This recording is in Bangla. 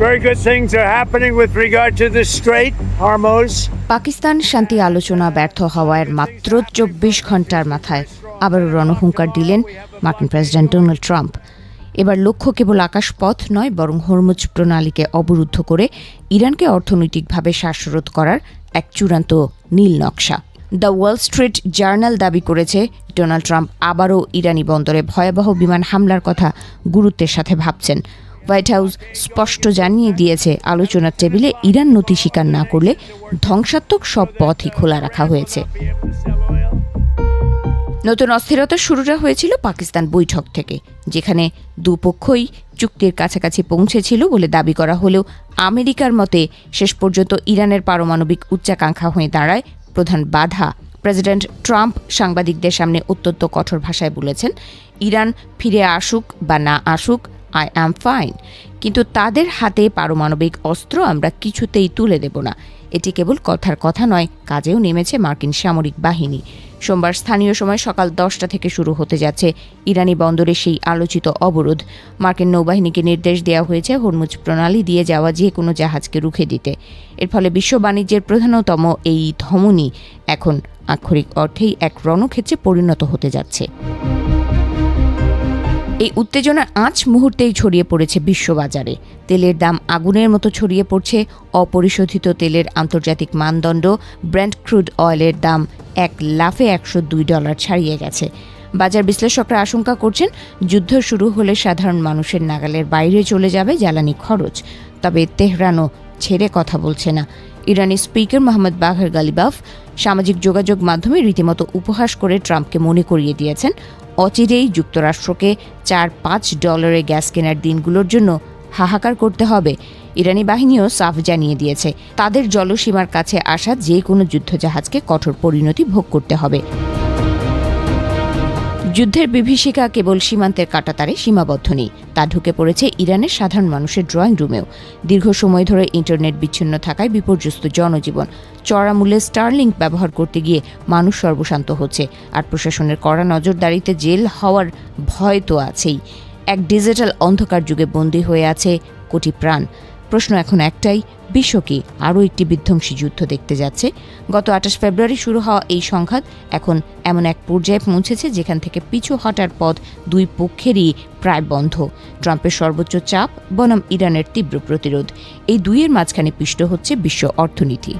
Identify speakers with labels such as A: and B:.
A: Very good things are happening with regard to the Strait, Hormuz.
B: Pakistan শান্তি আলোচনা ব্যর্থ হওয়ার মাত্র ২৪ ঘন্টার মাথায় আবারও রণহুঙ্কার দিলেন মার্কিন প্রেসিডেন্ট ডোনাল্ড ট্রাম্প। এবার লক্ষ্য কেবল আকাশপথ নয়, বরং হরমুজ প্রণালীকে অবরুদ্ধ করে ইরানকে অর্থনৈতিকভাবে শ্বাসরোধ করার এক চূড়ান্ত নীল নকশা। দ্য ওয়াল স্ট্রিট জার্নাল দাবি করেছে ডোনাল্ড ট্রাম্প আবারও ইরানি বন্দরে ভয়াবহ বিমান হামলার কথা গুরুত্বের সাথে ভাবছেন। হোয়াইট হাউস স্পষ্ট জানিয়ে দিয়েছে, আলোচনার টেবিলে ইরান নতি স্বীকার না করলে ধ্বংসাত্মক সব পথই খোলা রাখা হয়েছে। নতুন অস্থিরতার শুরুটা হয়েছিল পাকিস্তান বৈঠক থেকে, যেখানে দুপক্ষই চুক্তির কাছাকাছি পৌঁছেছিল বলে দাবি করা হলেও আমেরিকার মতে শেষ পর্যন্ত ইরানের পারমাণবিক উচ্চাকাঙ্ক্ষা হয়ে দাঁড়ায় প্রধান বাধা। প্রেসিডেন্ট ট্রাম্প সাংবাদিকদের সামনে অত্যন্ত কঠোর ভাষায় বলেছেন, ইরান ফিরে আসুক বা না আসুক, আই অ্যাম ফাইন, কিন্তু তাদের হাতে পারমাণবিক অস্ত্র আমরা কিছুতেই তুলে দেব না। এটি কেবল কথার কথা নয়, কাজেও নেমেছে মার্কিন সামরিক বাহিনী। সোমবার স্থানীয় সময় সকাল 10টা থেকে শুরু হতে যাচ্ছে ইরানি বন্দরে সেই আলোচিত অবরোধ। মার্কিন নৌবাহিনীকে নির্দেশ দেওয়া হয়েছে হরমুজ প্রণালী দিয়ে যাওয়া যে কোনো জাহাজকে রুখে দিতে। এর ফলে বিশ্ব বাণিজ্যের প্রধানতম এই ধমনী এখন আক্ষরিক অর্থেই এক রণক্ষেত্রে পরিণত হতে যাচ্ছে। এই উত্তেজনার আঁচ মুহূর্তেই ছড়িয়ে পড়েছে বিশ্ববাজারে। তেলের দাম আগুনের মতো ছড়িয়ে পড়ছে। অপরিশোধিত তেলের আন্তর্জাতিক মানদণ্ড ব্রেন্ট ক্রুড অয়েলের দাম এক লাফে $102 ছাড়িয়ে গেছে। বাজার বিশ্লেষকরা আশঙ্কা করছেন, যুদ্ধ শুরু হলে সাধারণ মানুষের নাগালের বাইরে চলে যাবে জ্বালানি খরচ। তবে তেহরানও ছেড়ে কথা বলছে না। ইরানি স্পিকার মোহাম্মদ বাঘর গালিবাফ সামাজিক যোগাযোগ মাধ্যমে রীতিমতো উপহাস করে ট্রাম্পকে মনে করিয়ে দিয়েছেন, অচিরেই যুক্তরাষ্ট্রকে $4-5 গ্যাস কেনার দিনগুলোর জন্য হাহাকার করতে হবে। ইরানি বাহিনীও সাফ জানিয়ে দিয়েছে, তাদের জলসীমার কাছে আসা যে কোনো যুদ্ধজাহাজকে কঠোর পরিণতি ভোগ করতে হবে। যুদ্ধের বিভীষিকা কেবল সীমান্তের কাঁটাতারে সীমাবদ্ধ নেই, তা ঢুকে পড়েছে ইরানের সাধারণ মানুষের ড্রয়িং রুমেও। দীর্ঘ সময় ধরে ইন্টারনেট বিচ্ছিন্ন থাকায় বিপর্যস্ত জনজীবন। চড়া মূল্যে স্টারলিংক ব্যবহার করতে গিয়ে মানুষ সর্বশান্ত হচ্ছে, আর প্রশাসনের কড়া নজরদারিতে জেল হওয়ার ভয় তো আছেই। এক ডিজিটাল অন্ধকার যুগে বন্দী হয়ে আছে কোটি প্রাণ। প্রশ্ন এখন একটাই, বিশ্ব কি আরও একটি বিধ্বংসী যুদ্ধ দেখতে যাচ্ছে? গত 28 ফেব্রুয়ারি শুরু হওয়া এই সংঘাত এখন এমন এক পর্যায়ে পৌঁছেছে যেখান থেকে পিছু হটার পথ দুই পক্ষেরই প্রায় বন্ধ। ট্রাম্পের সর্বোচ্চ চাপ বনাম ইরানের তীব্র প্রতিরোধ, এই দুইয়ের মাঝখানে পিষ্ট হচ্ছে বিশ্ব অর্থনীতি।